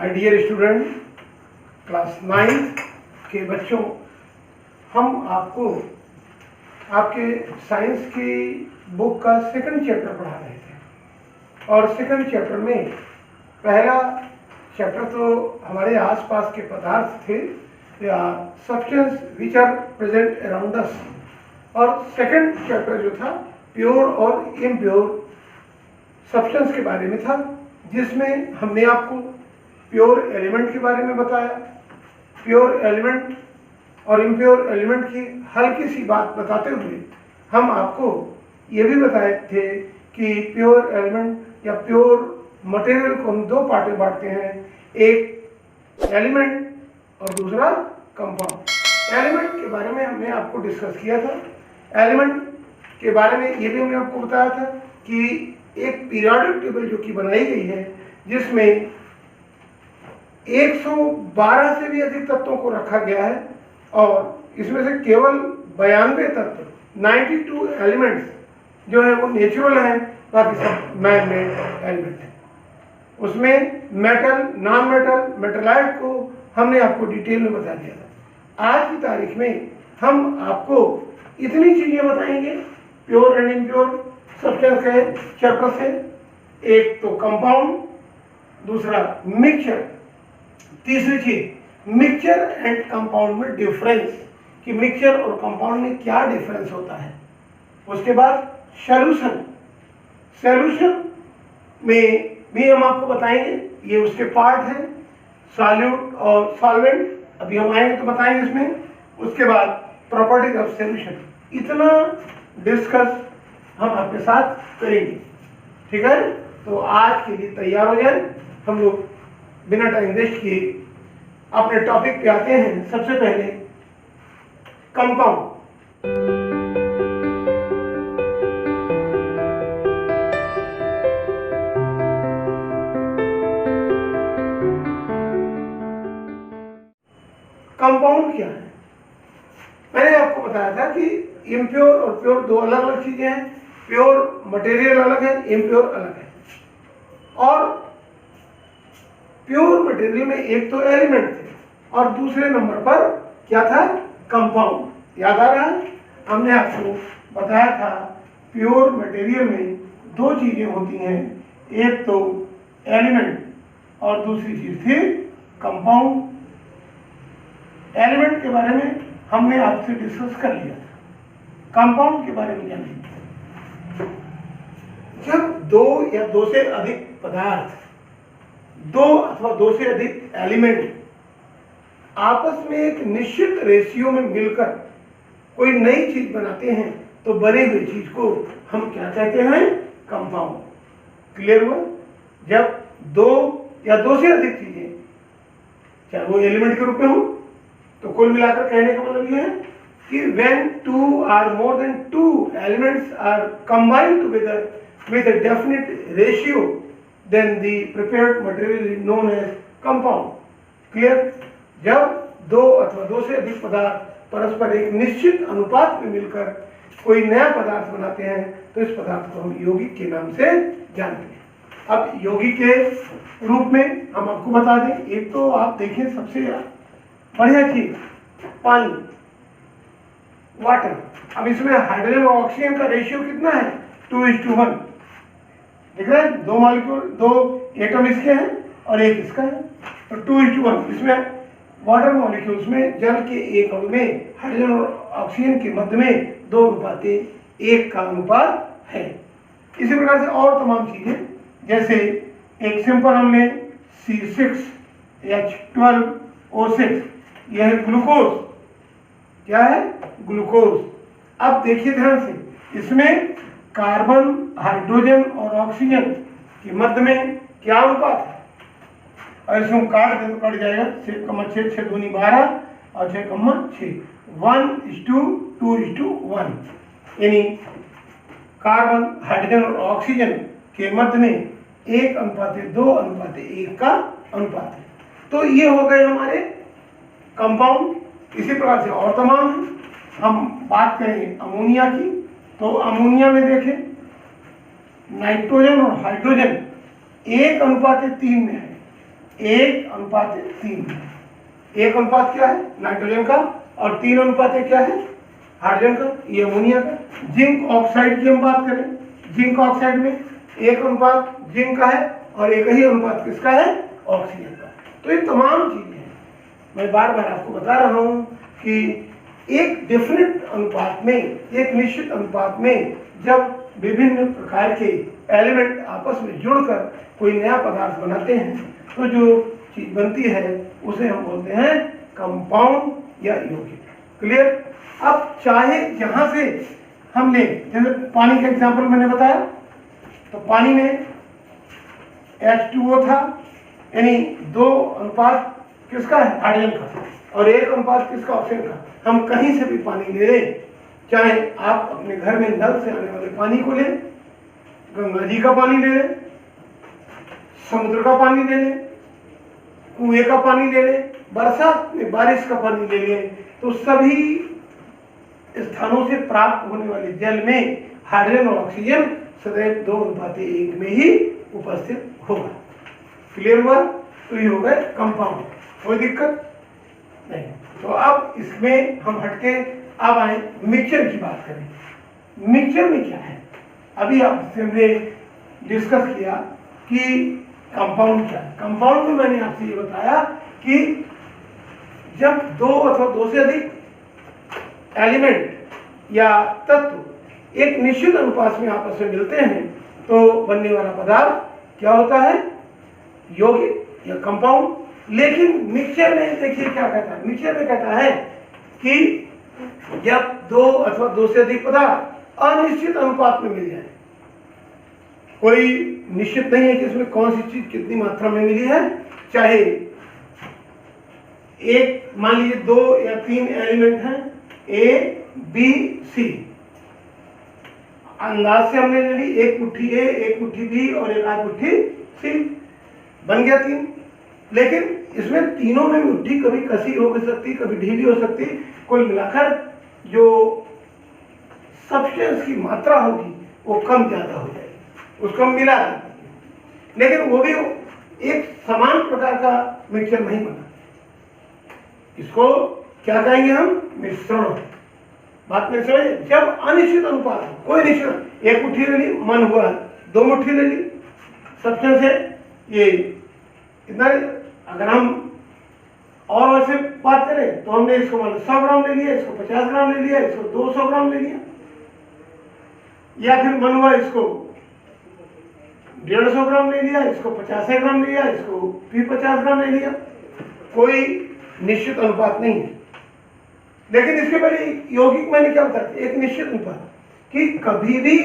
My dear student, class 9 के बच्चों, हम आपको आपके साइंस की बुक का सेकंड चैप्टर पढ़ा रहे थे। और सेकंड चैप्टर में पहला चैप्टर तो हमारे आसपास के पदार्थ थे या substance which are present around us, और सेकंड चैप्टर जो था प्योर और इम्प्योर सब्सटेंस के बारे में था, जिसमें हमने आपको प्योर एलिमेंट के बारे में बताया। प्योर एलिमेंट और इम्प्योर एलिमेंट की हल्की सी बात बताते हुए हम आपको ये भी बताए थे कि प्योर एलिमेंट या प्योर मटेरियल को हम दो पार्ट में बांटते हैं, एक एलिमेंट और दूसरा कंपाउंड। एलिमेंट के बारे में हमने आपको डिस्कस किया था। एलिमेंट के बारे में ये भी हमने आपको बताया था कि एक पीरियोडिक टेबल जो कि बनाई गई है, जिसमें 112 से भी अधिक तत्वों को रखा गया है, और इसमें से केवल 92 तत्व 92 एलिमेंट्स जो है वो नेचुरल हैं, बाकी सब मैन मेड एलिमेंट हैं। उसमें मेटल, नॉन मेटल, मेटलाइट को हमने आपको डिटेल में बता दिया था। आज की तारीख में हम आपको इतनी चीज़ें बताएंगे प्योर एंड इम्प्योर सब्सटेंस के चैप्टर से। एक तो कंपाउंड, दूसरा मिक्सचर, तीसरी चीज मिक्सचर एंड कंपाउंड में डिफरेंस, कि मिक्सचर और कंपाउंड में क्या डिफरेंस होता है। उसके बाद सॉल्यूशन, सॉल्यूशन में भी हम आपको बताएंगे, ये उसके पार्ट हैं, सॉल्यूट और सॉल्वेंट, अभी हम आएंगे तो बताएंगे इसमें। उसके बाद प्रॉपर्टीज ऑफ सॉल्यूशन, इतना डिस्कस हम आपके साथ करेंगे, ठीक है। तो आज के लिए तैयार हो जाए। हम लोग बिना टाइम वेस्ट किए अपने टॉपिक पे आते हैं। सबसे पहले कंपाउंड। कंपाउंड क्या है? मैंने आपको बताया था कि इम्प्योर और प्योर दो अलग अलग चीजें हैं। प्योर मटेरियल अलग है, इम्प्योर अलग है। और प्योर मटेरियल में एक तो एलिमेंट थे और दूसरे नंबर पर क्या था? कंपाउंड। याद आ रहा है? हमने आपको बताया था प्योर मटेरियल में दो चीजें होती हैं, एक तो एलिमेंट और दूसरी चीज थी कंपाउंड। एलिमेंट के बारे में हमने आपसे डिस्कस कर लिया था। कंपाउंड के बारे में जानेंगे। जब दो या दो से अधिक पदार्थ, दो अथवा दो से अधिक एलिमेंट आपस में एक निश्चित रेशियो में मिलकर कोई नई चीज बनाते हैं, तो बनी हुई चीज को हम क्या कहते हैं? कंपाउंड। क्लियर हुआ? जब दो या दो से अधिक चीजें, चाहे वो एलिमेंट के रूप में हो, तो कुल मिलाकर कहने का मतलब यह है कि when two or more than two elements are combined together with a definite ratio, then the prepared material is known as compound. Clear? जब दो अथवा दो से अधिक पदार्थ परस्पर एक निश्चित अनुपात में मिलकर कोई नया पदार्थ बनाते हैं, तो इस पदार्थ को हम यौगिक के नाम से जानते हैं। अब यौगिक के रूप में हम आपको बता दें, एक तो आप देखें सबसे बढ़िया चीज पानी, वाटर। अब इसमें हाइड्रोजन और ऑक्सीजन का रेशियो कितना है? 2:1। देख रहे हैं? दो मॉलिक्यूल, दो एटम इसके हैं और एक इसका है, तो 2:1। इसमें वाटर मॉलिक्यूल्स में, जल के एक अणु में हाइड्रोजन और ऑक्सीजन के मध्य में 2:1 का अनुपात है। इसी प्रकार से और तमाम चीजें, जैसे एक सिंपल हमने C6H12O6, यह है ग्लूकोज। क्या है? ग्लूकोज। अब देखिए ध्यान से, इसमें कार्बन, हाइड्रोजन और ऑक्सीजन के मध्य में क्या अनुपात है? और इसमें काट दें तो कट जाएगा, 6,6, 6 दूनी 12 और 6,6, 1:2:1। यानी कार्बन, हाइड्रोजन और ऑक्सीजन के मध्य में 1:2:1 का अनुपात है। तो ये हो गए हमारे कंपाउंड। इसी प्रकार से और तमाम है। हम बात करेंगे अमोनिया की, तो अमोनिया में देखें नाइट्रोजन और हाइड्रोजन 1:3 में है, 1:3 है। 1 अनुपात क्या है? नाइट्रोजन का, और 3 अनुपात क्या है? हाइड्रोजन का, ये अमोनिया का। जिंक ऑक्साइड की हम बात करें, जिंक ऑक्साइड में 1 अनुपात जिंक का है और 1 ही अनुपात किसका है? ऑक्सीजन का। तो ये तमाम चीजें हैं, मैं बार बार आपको बता रहा हूं कि एक डेफिनेट अनुपात में, एक निश्चित अनुपात में जब विभिन्न प्रकार के एलिमेंट आपस में जुड़कर कोई नया पदार्थ बनाते हैं तो जो चीज बनती है उसे हम बोलते हैं कंपाउंड या यौगिक। क्लियर? अब चाहे जहां से हम लें, जैसे पानी का एग्जांपल मैंने बताया, तो पानी में H2O था, यानी 2 अनुपात किसका है? हाइड्रोजन का, और 1 अनुपात किसका? ऑक्सीजन का। हम कहीं से भी पानी ले लें, चाहे आप अपने घर में नल से आने वाले पानी को लें, गंगा जी का पानी ले लें, समुद्र का पानी ले लें, कुएं का पानी ले लें, बरसात में बारिश का पानी ले लें, तो सभी स्थानों से प्राप्त होने वाले जल में हाइड्रोजन और ऑक्सीजन सदैव 2:1 में ही उपस्थित होगा। क्लियर हुआ? तो ये हो गए कंपाउंड, कोई दिक्कत नहीं। तो अब इसमें हम हटके अब आए मिक्सचर की बात करें। मिक्सचर में क्या है? अभी आपसे हमने डिस्कस किया कि कंपाउंड क्या है। कंपाउंड में मैंने आपसे ये बताया कि जब 2 अथवा 2 से अधिक एलिमेंट या तत्व एक निश्चित अनुपात में आपस में मिलते हैं तो बनने वाला पदार्थ क्या होता है? यौगिक या कंपाउंड। लेकिन मिक्सचर में देखिए क्या कहता है? मिक्सचर में कहता है कि जब 2 अथवा 2 से अधिक पदार्थ अनिश्चित अनुपात में मिल जाए, कोई निश्चित नहीं है कि इसमें कौन सी चीज कितनी मात्रा में मिली है, चाहे एक मान लीजिए 2 या 3 एलिमेंट हैं A, B, C, अंदाज से हमने ले ली, एक मुट्ठी A, एक मुट्ठी B और एक आध मुट्ठी C, बन गया 3। लेकिन इसमें तीनों में मुट्ठी कभी कसी हो सकती, कभी ढीली हो सकती, कुल मिलाकर जो सब्सटेंस की मात्रा होगी वो कम ज्यादा हो जाएगी, उसको हम मिला देंगे। लेकिन वो भी एक समान प्रकार का मिक्सचर नहीं बना। इसको क्या कहेंगे हम? मिश्रण। बात में समझे? जब अनिश्चित अनुपात हो, कोई निश्चित, एक मुट्ठी ले ली, मन हुआ 2 मुट्ठी ले ली सब्सटेंस है, ये इतना। अगर हम और वैसे बात करें तो हमने इसको मान 100 ग्राम ले लिया, इसको 50 ग्राम ले लिया, इसको 200 ग्राम ले लिया, या फिर मन हुआ इसको 150 ग्राम ले लिया, इसको 50 ग्राम ले लिया, इसको भी 50 ग्राम ले लिया, कोई निश्चित अनुपात नहीं है। लेकिन इसके पहले यौगिक मैंने क्या बताया? एक निश्चित अनुपात, कि कभी भी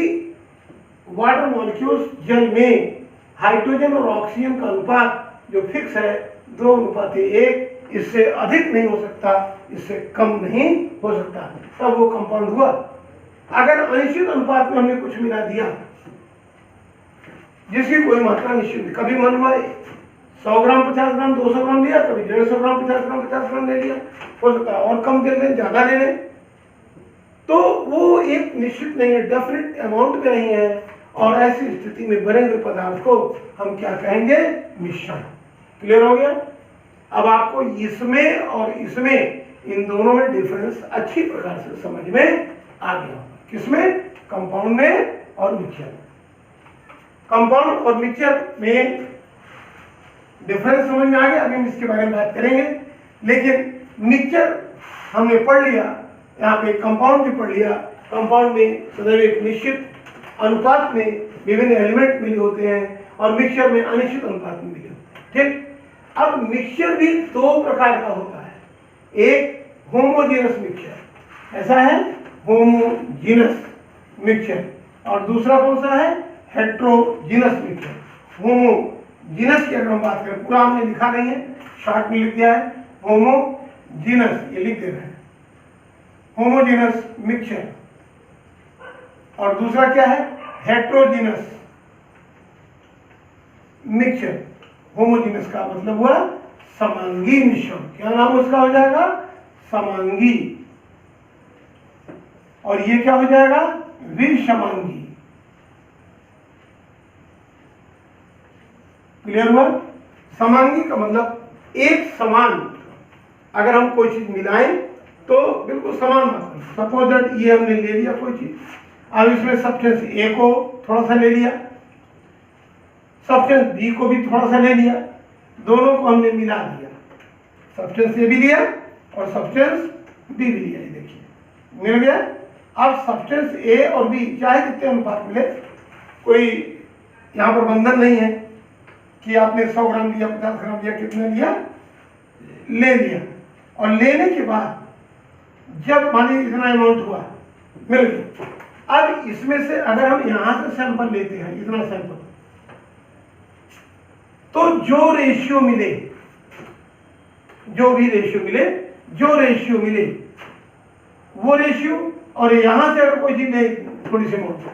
वाटर मॉलिक्यूल्स जल में हाइड्रोजन और ऑक्सीजन का अनुपात जो फिक्स है 2:1, इससे अधिक नहीं हो सकता, इससे कम नहीं हो सकता, तब वो कंपाउंड हुआ। अगर अनिश्चित अनुपात में हमने कुछ मिला दिया जिसकी कोई मात्रा निश्चित नहीं, कभी मन हुआ 100 ग्राम 50 ग्राम 200 ग्राम लिया, कभी 150 ग्राम 50 ग्राम ले लिया, हो सकता है और कम ले लें, ज्यादा ले लें, तो वो एक निश्चित नहीं है, डेफिनेट अमाउंट में नहीं है, और ऐसी स्थिति में बने हुए पदार्थ को हम क्या कहेंगे? मिश्रण। क्लियर हो गया? अब आपको इसमें और इसमें, इन दोनों में डिफरेंस अच्छी प्रकार से समझ में आ गया। किसमें? कंपाउंड में और मिक्सचर। कंपाउंड और मिक्सचर में डिफरेंस समझ में आ गया। अभी हम इसके बारे में बात करेंगे। लेकिन मिक्सचर हमने पढ़ लिया, यहाँ पे कंपाउंड भी पढ़ लिया। कंपाउंड में सदैव एक निश्चित अनुपात में विभिन्न एलिमेंट मिले होते हैं, और मिक्सचर में अनिश्चित अनुपात में मिले होते हैं। ठीक? अब मिक्सचर भी 2 प्रकार का होता है। एक होमोजेनस मिक्सचर, ऐसा है होमोजेनस मिक्सचर, और दूसरा कौन सा है? Heterogeneous mixture. होमोजेनस की अगर हम बात करें, पूरा हमने लिखा नहीं है, शॉर्ट में लिख दिया है होमोजेनस, ये लिख दे रहे हैं होमोजेनस मिक्सचर। और दूसरा क्या है? Heterogeneous mixture. होमोजेनस का मतलब हुआ समांगी मिश्रण। क्या नाम उसका हो जाएगा? समांगी। और ये क्या हो जाएगा? विषमांगी। क्लियर हुआ? समांगी का मतलब एक समान, अगर हम कोई चीज मिलाएं तो बिल्कुल समान मात्रा। सपोज दैट ये हमने ले लिया कोई चीज, अब इसमें सब्सटेंस ए को थोड़ा सा ले लिया, सब्सटेंस बी को भी थोड़ा सा ले लिया, दोनों को हमने मिला दिया, सब्सटेंस ए भी लिया और सब्सटेंस बी भी लिया, ये देखिए मिल गया। अब सब्सटेंस ए और बी चाहे कितने अनुपात मिले, कोई यहाँ पर बंधन नहीं है कि आपने 100 ग्राम लिया, 50 ग्राम लिया, कितना लिया, ले लिया। और लेने के बाद जब मान लीजिए इतना अमाउंट हुआ, मिल गया। अब इसमें से अगर हम यहां से सैंपल लेते हैं, इतना सैंपल, तो जो रेशियो मिले, जो भी रेशियो मिले, जो रेशियो मिले वो रेशियो, और यहां से अगर कोई चीज ले थोड़ी सी अमाउंट,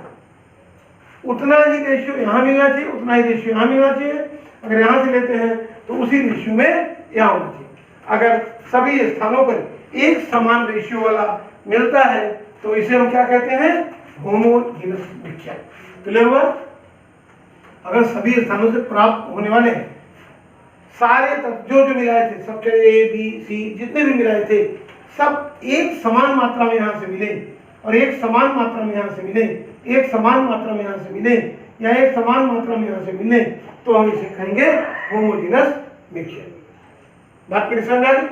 उतना ही रेशियो यहां मिलना चाहिए, उतना ही रेशियो यहां मिलना चाहिए। अगर यहां से लेते हैं तो उसी रेशियो में यहां होना चाहिए। अगर सभी स्थानों पर एक समान रेशियो वाला मिलता है तो इसे हम क्या कहते हैं, होमोजीनस मिक्सचर। क्लियर हुआ? अगर सभी स्थानों से प्राप्त होने वाले सारे तत्व जो मिलाए थे, सब ए बी सी जितने भी मिलाए थे, सब एक समान मात्रा में यहाँ से मिले, और एक समान मात्रा में यहाँ से मिले, एक समान मात्रा में यहाँ से मिले, या एक समान मात्रा में यहाँ से मिले, तो हम इसे कहेंगे होमोजीनस मिक्सचर। बात मेरी समझ आ गई?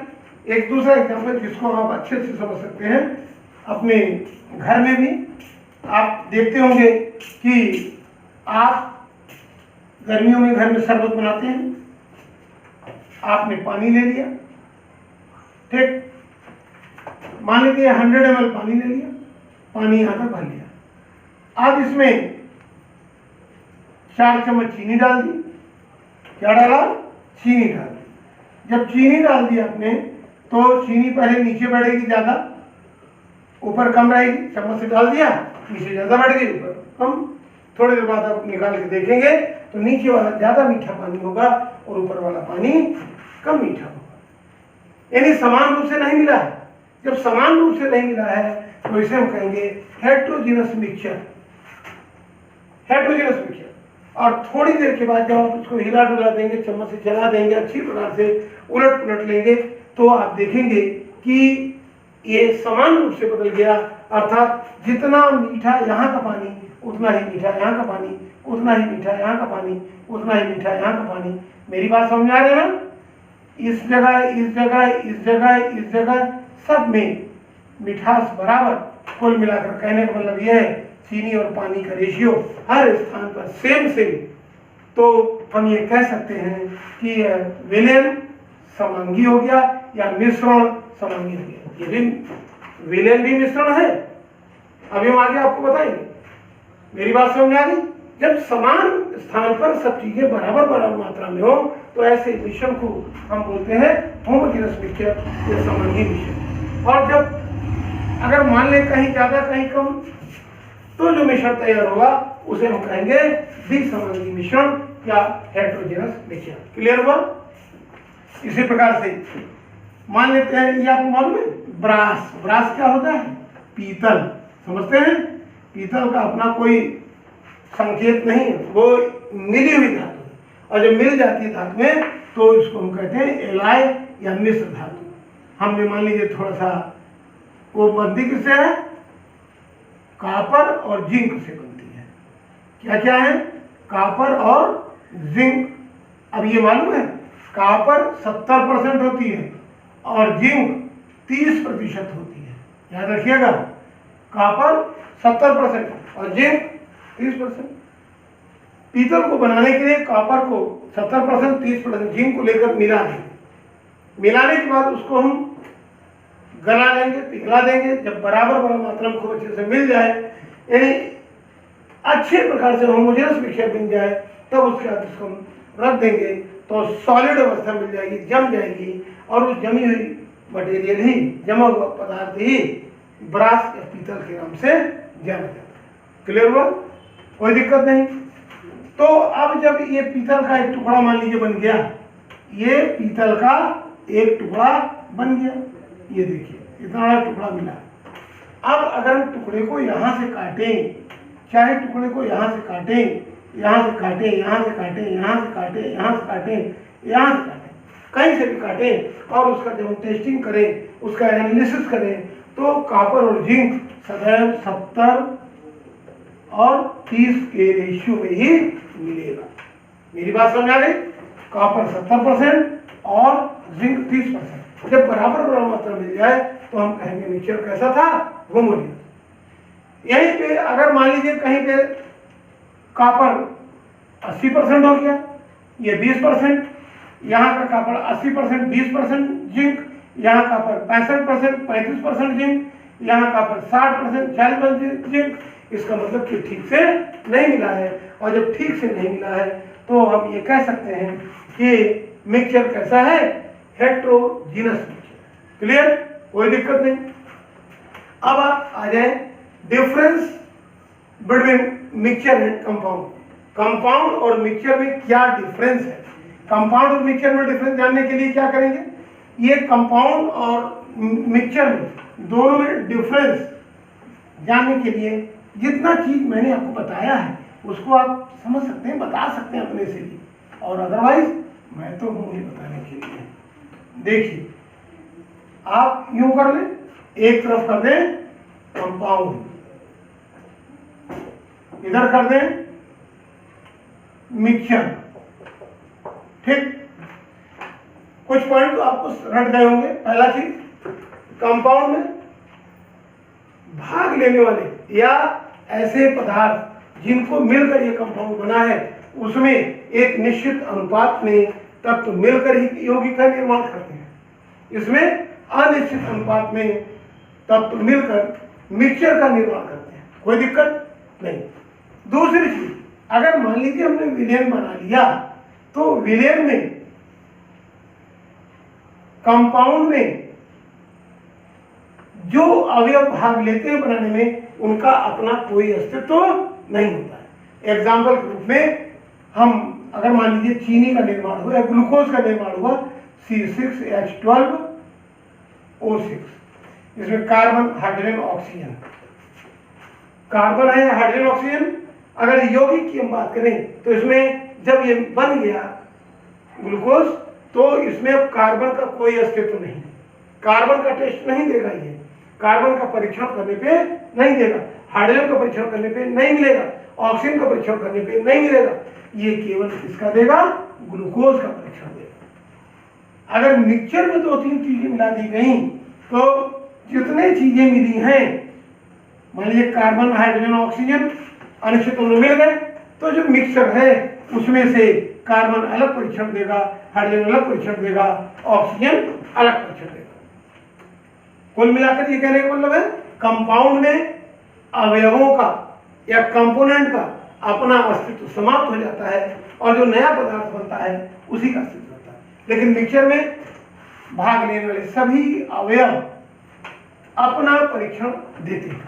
एक दूसरा एग्जाम्पल जिसको आप अच्छे से समझ सकते हैं, अपने घर में भी आप देखते होंगे कि आप गर्मियों में घर में शरबत बनाते हैं, आपने पानी ले लिया, ठीक, मान लीजिए 100 ml पानी ले लिया, पानी यहाँ तक भर लिया। अब इसमें 4 चम्मच चीनी डाल दी। क्या डाला? चीनी डाल दी। जब चीनी डाल दी आपने तो चीनी पहले नीचे बढ़ेगी ज्यादा, ऊपर कम रहेगी। चम्मच से डाल दिया, नीचे ज्यादा बढ़ गई, ऊपर कम। थोड़ी देर बाद आप निकाल के देखेंगे तो नीचे वाला ज्यादा मीठा पानी होगा और ऊपर वाला पानी कम मीठा होगा। यानी समान रूप से नहीं मिला है। जब समान रूप से नहीं मिला है तो इसे हम कहेंगे हेट्रोजीनस मिक्सचर। Heterogeneous mixture. और थोड़ी देर के बाद जब आप उसको हिला डुला देंगे, चम्मच से चला देंगे, अच्छी प्रकार से उलट पुलट लेंगे, तो आप देखेंगे कि ये समान रूप से बदल गया। अर्थात जितना मीठा यहाँ का पानी उतना ही मीठा यहाँ का पानी, उतना ही मीठा यहाँ का पानी, उतना ही मीठा यहाँ का पानी। मेरी बात समझ आ रही है ना? इस जगह, इस जगह, इस जगह, इस जगह सब में मिठास बराबर। कुल मिलाकर कहने का मतलब यह है चीनी और पानी का रेशियो हर स्थान पर सेम सेम। तो हम ये कह सकते हैं कि विलयन समांगी हो गया या मिश्रण समांगी हो गया। ये भी विलयन भी मिश्रण है, अभी हम आगे आपको बताएंगे। मेरी बात समझ आ गई? जब समान स्थान पर सब चीजें बराबर बराबर मात्रा में हो तो ऐसे मिश्रण को हम बोलते हैं होमोजीनस मिक्सचर या समांगी मिश्रण। और जब अगर मान लें कहीं ज्यादा कहीं कम, तो जो मिश्रण तैयार होगा उसे हम कहेंगे विसमांगी मिश्रण या हेट्रोजीनस मिक्सचर। क्लियर हुआ? इसी प्रकार से मान लेते हैं, ये आपको मालूम है ब्रास। ब्रास क्या होता है? पीतल। समझते हैं? पीतल का अपना कोई संकेत नहीं है, वो मिली हुई धातु है, और जब मिल जाती है धातु में तो इसको हम कहते हैं एलाय या मिश्र धातु। हमने मान लीजिए थोड़ा सा, वो बनती किससे है? कॉपर और जिंक से बनती है। क्या क्या है? कॉपर और जिंक। अब ये मालूम है कॉपर 70% होती है और जिंक 30% होती है। याद रखिएगा, कॉपर 70% और जिंक 30%। पीतल को बनाने के लिए कॉपर को 70%, 30% जिंक को लेकर मिला देंगे। मिलाने के बाद उसको हम गला लेंगे, पिघला देंगे। जब बराबर बराबर मात्रा में खूब अच्छे से मिल जाए, यानी अच्छे प्रकार से होमोजेनस मिक्सचर बन जाए, तब उसके बाद उसको हम रख देंगे तो सॉलिड अवस्था मिल जाएगी, जम जाएगी, और उस जमी हुई मटेरियल ही, जमा हुआ पदार्थ ही ब्रास या पीतल के नाम से जाना जाता है। क्लियर हुआ? कोई दिक्कत नहीं। तो अब जब ये पीतल का एक टुकड़ा मान लीजिए बन गया, ये पीतल का एक टुकड़ा बन गया, ये देखिए इतना बड़ा टुकड़ा मिला। अब अगर हम टुकड़े को यहाँ से काटें, चाहे टुकड़े को यहाँ से काटें, यहाँ से काटें, यहाँ से काटें, यहाँ से काटें, यहाँ से काटें, यहाँ से काटें, कहीं से भी काटें, और उसका जब हम टेस्टिंग करें, उसका एनालिसिस करें, तो कॉपर और जिंक सदैव 70 और 30 के रेशियो में ही मिलेगा। मेरी बात समझ आ गई? कॉपर 70% और जिंक 30%। जब बराबर बराबर मात्रा मिल जाए तो हम कहेंगे मिक्सचर कैसा था, होमोजेनियस। यहीं पे अगर मान लीजिए कहीं पे कॉपर 80% हो गया, ये 20%, यहाँ का कॉपर 80%, 20% जिंक, यहाँ कॉपर 65%, 35% जिंक, यहाँ कॉपर 60%, 40% जिंक, इसका मतलब कि ठीक से नहीं मिला है। और जब ठीक से नहीं मिला है तो हम ये कह सकते हैं कि मिक्सचर कैसा है, हेट्रोजीनस मिक्सचर। क्लियर? कोई दिक्कत नहीं। अब आप आ जाए difference between mixture and compound. Compound और मिक्सचर में क्या डिफरेंस है? कंपाउंड और मिक्सचर में डिफरेंस जानने के लिए क्या करेंगे, ये कंपाउंड और मिक्सचर में दोनों में डिफरेंस जानने के लिए जितना चीज मैंने आपको बताया है उसको आप समझ सकते हैं, बता सकते हैं अपने से भी, और अदरवाइज मैं तो हूँ ही बताने के लिए। देखिए, आप यूं कर लें, एक तरफ कर दें कंपाउंड, इधर कर दें मिक्सचर। ठीक, कुछ पॉइंट तो आपको रट गए होंगे। पहला चीज, कंपाउंड में भाग लेने वाले या ऐसे पदार्थ जिनको मिलकर ये कंपाउंड बना है, उसमें एक निश्चित अनुपात में तत्व मिलकर ही यौगिक का निर्माण करते हैं। इसमें अनिश्चित अनुपात में तत्व मिलकर मिक्सचर का निर्माण करते हैं। कोई दिक्कत नहीं। दूसरी चीज, अगर मान लीजिए हमने विलेन बना लिया, तो विलेन में कंपाउंड में जो अवयव भाग लेते हैं बनाने में, उनका अपना कोई अस्तित्व नहीं होता है। एग्जाम्पल के रूप में हम अगर मान लीजिए चीनी का निर्माण हुआ या ग्लूकोज का निर्माण हुआ, C6H12O6, इसमें कार्बन, हाइड्रोजन, ऑक्सीजन, कार्बन है, हाइड्रोजन, ऑक्सीजन। अगर यौगिक की हम बात करें तो इसमें जब ये बन गया ग्लूकोज, तो इसमें अब कार्बन का कोई अस्तित्व नहीं, कार्बन का टेस्ट नहीं देगा, ये कार्बन का परीक्षण करने पे नहीं देगा, हाइड्रोजन का परीक्षण करने पे नहीं मिलेगा, ऑक्सीजन का परीक्षण करने पे नहीं मिलेगा, ये केवल किसका देगा, ग्लूकोज का परीक्षण देगा। अगर मिक्सचर में 2-3 चीजें मिला दी गई तो जितने चीजें मिली हैं, मान लीजिए कार्बन, हाइड्रोजन, ऑक्सीजन अनिश्चित में मिल गए, तो जो मिक्सचर है उसमें से कार्बन अलग परीक्षण देगा, हाइड्रोजन अलग परीक्षण देगा, ऑक्सीजन अलग परीक्षण देगा। कुल मिलाकर ये कहने का मतलब है, कंपाउंड में अवयवों का या कंपोनेंट का अपना अस्तित्व समाप्त हो जाता है और जो नया पदार्थ बनता है उसी का अस्तित्व होता है। लेकिन मिक्सचर में भाग लेने वाले सभी अवयव अपना परीक्षण देते हैं।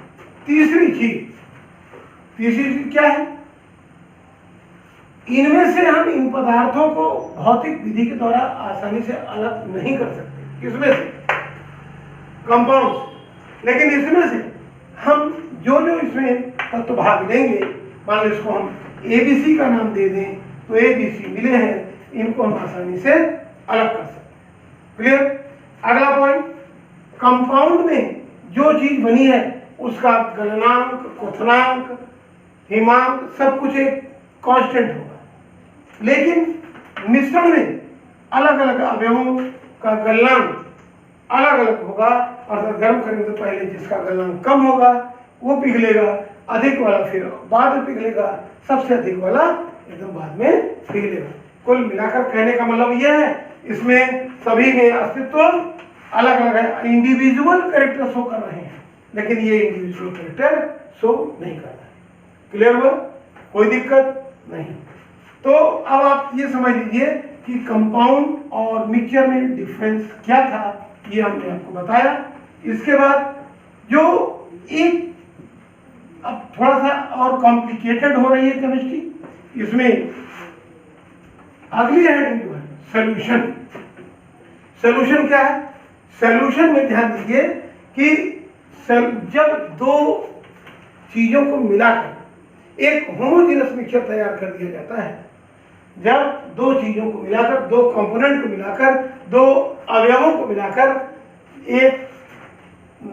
तीसरी चीज क्या है, इनमें से हम इन पदार्थों को भौतिक विधि के द्वारा आसानी से अलग नहीं कर सकते, किसमें से, कंपाउंड। लेकिन इसमें से हम जो इसमें तत्व भाग लेंगे, मान लो इसको हम ABC का नाम दे दें, तो ABC मिले हैं, इनको हम आसानी से अलग कर सकते हैं। क्लियर? अगला पॉइंट, कंपाउंड में जो चीज बनी है उसका गलनांक, क्वथनांक, हिमांक सब कुछ एक कांस्टेंट होगा। लेकिन मिश्रण में अलग अलग अवयवों का गलनांक अलग अलग होगा, और गर्म करने से पहले जिसका गलनांक कम होगा वो पिघलेगा, अधिक वाला फिर बाद में पिघलेगा, सबसे अधिक वाला एकदम बाद में पिघलेगा। कुल मिलाकर कहने का मतलब यह है, इसमें सभी में अस्तित्व अलग अलग है, इंडिविजुअल कैरेक्टर शो कर रहे हैं, लेकिन ये इंडिविजुअल कैरेक्टर शो नहीं कर रहा है। क्लियर हुआ? कोई दिक्कत नहीं। तो अब आप ये समझ लीजिए कि कंपाउंड और मिक्सचर में डिफरेंस क्या था, ये हमने आपको बताया। इसके बाद जो एक अब थोड़ा सा और कॉम्प्लिकेटेड हो रही है केमिस्ट्री, इसमें अगली हेडिंग जो है सॉल्यूशन। सॉल्यूशन क्या है? सॉल्यूशन में ध्यान दीजिए कि जब दो चीजों को मिलाकर एक होमोजेनस मिक्सचर तैयार कर दिया जाता है, जब दो चीजों को मिलाकर, दो कंपोनेंट को मिलाकर, दो अवयवों को मिलाकर एक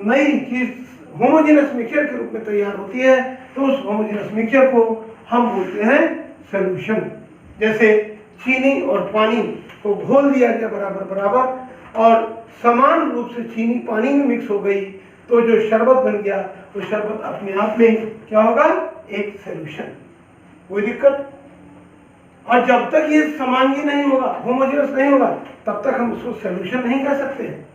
नई चीज होमोजेनस मिक्सचर के रूप में तैयार होती है, तो उस होमोजेनस मिक्सचर को हम बोलते हैं सॉल्यूशन। जैसे चीनी और पानी को घोल दिया गया बराबर बराबर और समान रूप से चीनी पानी में मिक्स हो गई, तो जो शरबत बन गया वो शरबत अपने आप में क्या होगा, एक सॉल्यूशन। कोई दिक्कत? और जब तक ये समांगी नहीं होगा, होमोजेनस नहीं होगा, तब तक हम उसको सॉल्यूशन नहीं कह सकते हैं।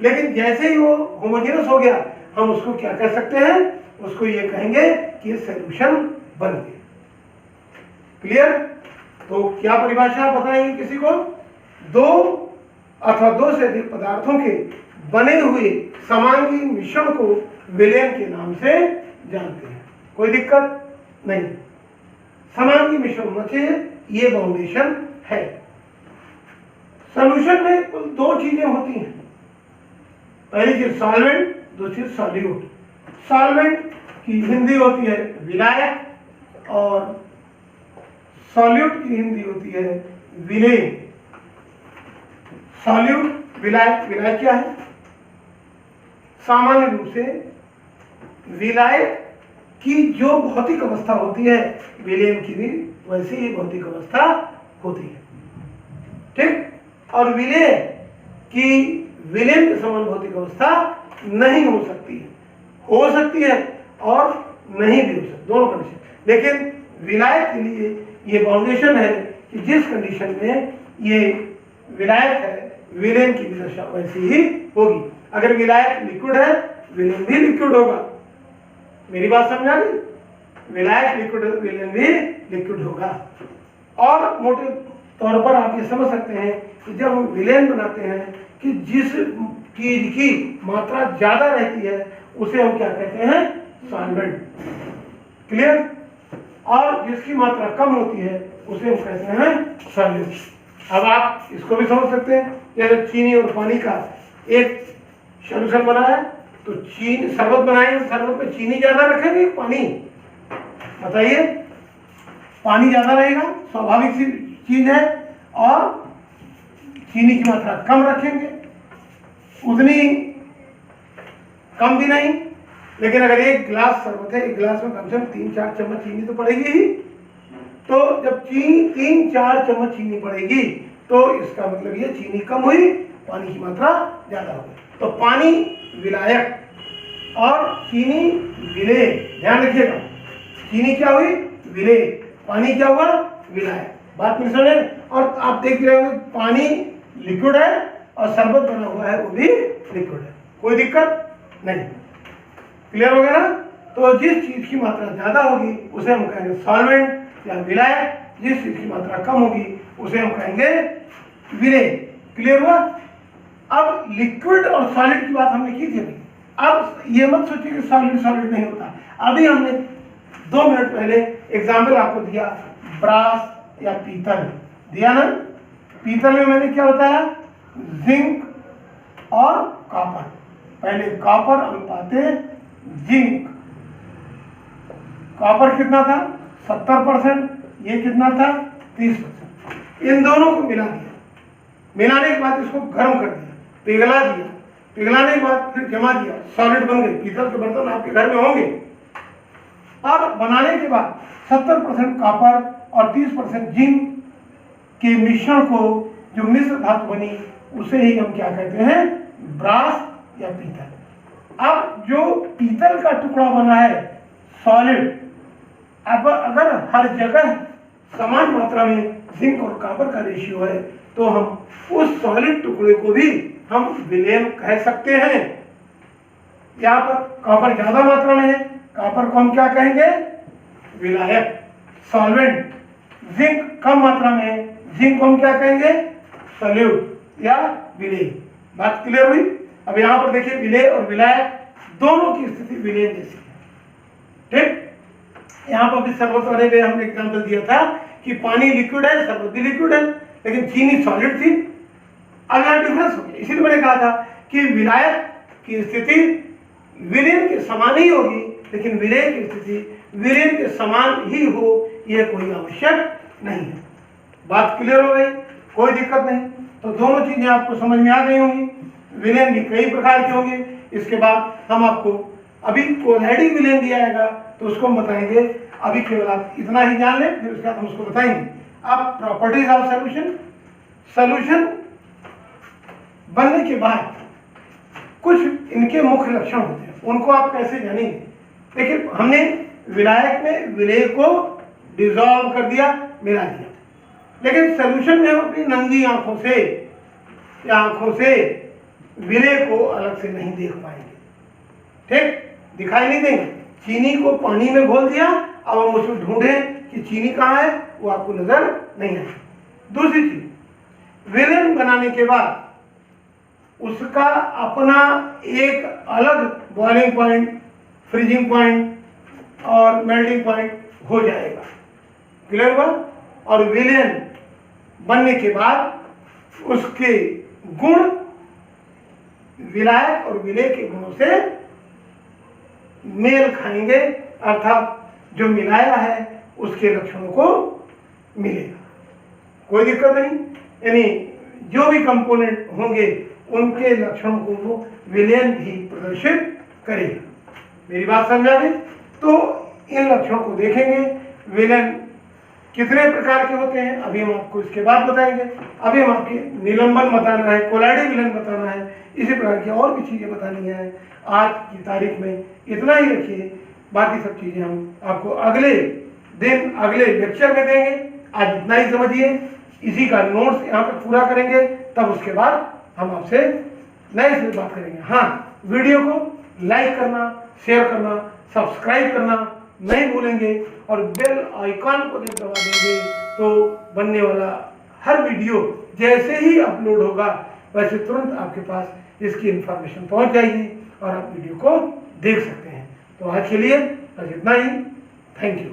लेकिन जैसे ही वो होमोजेनस हो गया, हम उसको क्या कह सकते हैं, उसको ये कहेंगे कि ये सॉल्यूशन बन गया। क्लियर? तो क्या परिभाषा आप बताएंगे किसी को? दो अथवा दो से अधिक पदार्थों के बने हुए समांगी मिश्रण को विलयन के नाम से जानते हैं। कोई दिक्कत नहीं, समांगी मिश्रण होना चाहिए, ये बाउंडेशन है। सॉल्यूशन में कुल दो चीजें होती हैं। पहली चीज सॉल्वेंट, दूसरी सॉल्यूट। सॉल्वेंट की हिंदी होती है विलायक और सॉल्यूट की हिंदी होती है विलेय। सॉल्यूट, विलायक। विलायक क्या है? सामान्य रूप से विलायक की जो भौतिक अवस्था होती है, विलेयन की भी वैसी ही भौतिक अवस्था होती है। ठीक? और विलेय की विलेयन के समान भौतिक अवस्था नहीं हो सकती है, हो सकती है और नहीं भी हो सकती, दोनों कंडीशन। लेकिन विलायक के लिए ये बाउंडेशन है कि जिस कंडीशन में ये विलायक है, विलेयन की भी दशा वैसी ही होगी। अगर विलायक लिक्विड है, विलेयन भी लिक्विड होगा। मेरी बात समझ आ गई? विलायक लिक्विड है, विलेयन भी लिक्विड होगा। और मोटे तौर पर आप ये समझ सकते हैं कि जब हम विलेयन बनाते हैं कि जिस चीज की मात्रा ज्यादा रहती है उसे हम क्या कहते हैं, सॉल्वेंट। क्लियर? और जिसकी मात्रा कम होती है उसे हम कहते हैं सॉल्यूट। अब आप इसको भी समझ सकते हैं, जैसे चीनी और पानी का एक सॉल्यूशन बना है, तो चीनी शरबत बनाएंगे, शरबत में चीनी ज्यादा रखेंगे पानी? बताइए, पानी ज्यादा रहेगा, स्वाभाविक सी चीज है, और चीनी की मात्रा कम रखेंगे, उतनी कम भी नहीं। लेकिन अगर एक गिलास शरबत है, एक गिलास में कम से कम 3-4 चम्मच चीनी तो पड़ेगी ही। तो जब चीनी 3-4 चम्मच चीनी पड़ेगी, तो इसका मतलब ये चीनी कम हुई, पानी की मात्रा ज्यादा हो गई। तो पानी विलायक और चीनी विलेय। ध्यान रखिएगा, चीनी क्या हुई, विलेय, पानी क्या हुआ, विलायक। बात में समझे? और आप देख रहे होंगे पानी लिक्विड है और शरबत बना हुआ है वो भी लिक्विड है। कोई दिक्कत नहीं। क्लियर हो गया ना? तो जिस चीज की मात्रा ज्यादा होगी उसे हम कहेंगे सॉल्वेंट या विलायक, जिस चीज की मात्रा कम होगी उसे हम कहेंगे विलेय। क्लियर हुआ? अब लिक्विड और सॉलिड की बात हमने की थी अभी। अब ये मत सोचिए कि सॉलिड सॉलिड नहीं होता। अभी हमने 2 मिनट पहले एग्जाम्पल आपको दिया, ब्रास या पीतल दिया ना। पीतल में मैंने क्या बताया, जिंक और कॉपर। पहले कॉपर अनुपाते जिंक। कॉपर कितना था, 70%, ये कितना था, 30%। इन दोनों को मिला दिया, मिलाने के बाद इसको गर्म कर दिया, पिघला दिया, पिघलाने के बाद फिर जमा दिया, सॉलिड बन गए। पीतल के बर्तन आपके घर में होंगे। और बनाने के बाद 70% कॉपर और 30% जिंक के मिश्रण को, जो मिश्र धातु बनी, उसे ही हम क्या कहते हैं, ब्रास या पीतल। अब जो पीतल का टुकड़ा बना है सॉलिड, अब अगर हर जगह समान मात्रा में जिंक और कॉपर का रेशियो है, तो हम उस सॉलिड टुकड़े को भी हम विलेयन कह सकते हैं। यहाँ पर कॉपर ज्यादा मात्रा में है, कॉपर को हम क्या कहेंगे, विलायक, सॉल्वेंट। जिंक कम मात्रा में है, जिंक को हम क्या कहेंगे, सॉल्यूट या विलेय। बात क्लियर हुई? अब यहाँ पर देखिए, विलेय और विलायक दोनों की स्थिति विलेय जैसी है। ठीक? यहाँ पर भी शरबत वाले में हमने एग्जाम्पल दिया था कि पानी लिक्विड है, शरबत भी लिक्विड है, लेकिन चीनी सॉलिड थी। अब यहाँ डिफरेंस हो गया। इसीलिए मैंने कहा था कि विलायक की स्थिति विलेयन के समान ही होगी, लेकिन विलेय की स्थिति विलेयन के समान ही हो, यह कोई आवश्यक नहीं है। बात क्लियर हो गई, कोई दिक्कत नहीं। तो दोनों चीजें आपको समझ में आ गई होंगी। विलेन भी कई प्रकार के होंगे। इसके बाद हम आपको अभी कोलाइडिंग विलेन दिया जाएगा तो उसको हम बताएंगे। अभी केवल आप इतना ही जान लें, फिर उसके बाद हम उसको बताएंगे। अब प्रॉपर्टीज ऑफ सॉल्यूशन, सॉल्यूशन बनने के बाद कुछ इनके मुख्य लक्षण होते हैं, उनको आप कैसे जानेंगे। देखिए, हमने विलायक में विलेय को डिसॉल्व कर दिया, मिला दिया, लेकिन सॉल्यूशन में हम अपनी नंगी आंखों से या आंखों से विलेय को अलग से नहीं देख पाएंगे। ठीक, दिखाई नहीं देंगे। चीनी को पानी में घोल दिया, अब हम उसमें ढूंढें कि चीनी कहाँ है, वो आपको नजर नहीं आए। दूसरी चीज, विलेन बनाने के बाद उसका अपना एक अलग बॉइलिंग पॉइंट, फ्रीजिंग पॉइंट और मेल्टिंग पॉइंट हो जाएगा। क्लियर हुआ। और विलेन बनने के बाद उसके गुण विलायक और विलेय के गुणों से मेल खाएंगे, अर्थात जो मिलाया है उसके लक्षणों को मिलेगा, कोई दिक्कत नहीं। यानी जो भी कंपोनेंट होंगे उनके लक्षणों को वो विलेन भी प्रदर्शित करेगा। मेरी बात समझा गई। तो इन लक्षणों को देखेंगे। विलेन कितने प्रकार के होते हैं अभी हम आपको इसके बाद बताएंगे। अभी हम आपके निलंबन बताना है, कोलाइडिंग विलेन बताना है, इसी प्रकार की और भी चीजें बतानी है। आज की तारीख में इतना ही रखिए, बाकी सब चीजें हम आपको अगले दिन अगले लेक्चर में देंगे। आज इतना ही समझिए, इसी का नोट्स यहाँ पर पूरा करेंगे, तब उसके बाद हम आपसे नए से बात करेंगे। हाँ, वीडियो को लाइक करना, शेयर करना, सब्सक्राइब करना नहीं भूलेंगे और बेल आइकॉन को जब दबा देंगे तो बनने वाला हर वीडियो जैसे ही अपलोड होगा वैसे तुरंत आपके पास इसकी इंफॉर्मेशन पहुंच जाएगी और आप वीडियो को देख सकते हैं। तो आज के लिए बस इतना ही। Thank you.